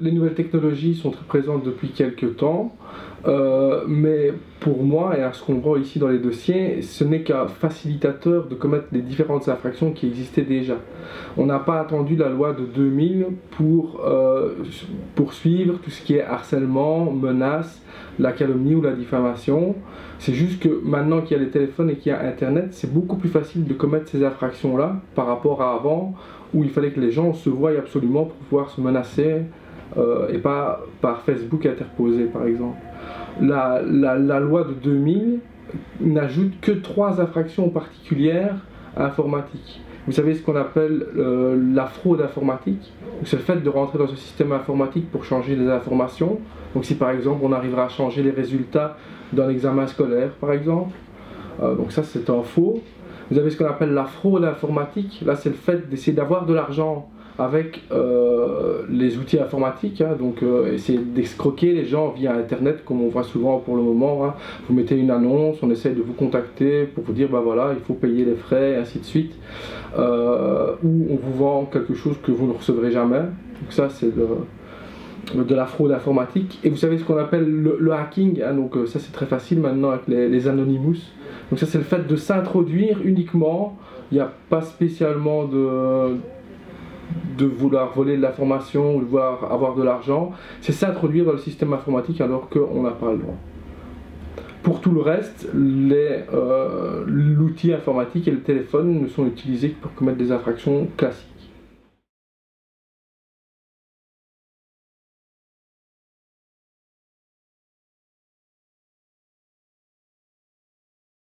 Les nouvelles technologies sont très présentes depuis quelques temps, mais pour moi, et à ce qu'on voit ici dans les dossiers, ce n'est qu'un facilitateur de commettre les différentes infractions qui existaient déjà. On n'a pas attendu la loi de 2000 pour poursuivre tout ce qui est harcèlement, menace, la calomnie ou la diffamation. C'est juste que maintenant qu'il y a les téléphones et qu'il y a Internet, c'est beaucoup plus facile de commettre ces infractions-là par rapport à avant, où il fallait que les gens se voient absolument pour pouvoir se menacer, et pas par Facebook interposé par exemple. La loi de 2000 n'ajoute que 3 infractions particulières à informatique. Vous savez ce qu'on appelle la fraude informatique. C'est le fait de rentrer dans un système informatique pour changer les informations. Donc si par exemple on arrivera à changer les résultats d'un examen scolaire par exemple, donc ça c'est un faux. Vous avez ce qu'on appelle la fraude informatique. Là c'est le fait d'essayer d'avoir de l'argent avec les outils informatiques, hein, donc essayer d'escroquer les gens via Internet, comme on voit souvent pour le moment. Hein. Vous mettez une annonce, on essaie de vous contacter pour vous dire, bah voilà, il faut payer les frais, et ainsi de suite. Ou on vous vend quelque chose que vous ne recevrez jamais. Donc ça, c'est de la fraude informatique. Et vous savez ce qu'on appelle le hacking, hein, donc ça c'est très facile maintenant avec les Anonymous. Donc ça c'est le fait de s'introduire uniquement, il n'y a pas spécialement de vouloir voler de l'information ou de vouloir avoir de l'argent, c'est s'introduire dans le système informatique alors qu'on n'a pas le droit. Pour tout le reste, l'outil informatique et le téléphone ne sont utilisés que pour commettre des infractions classiques.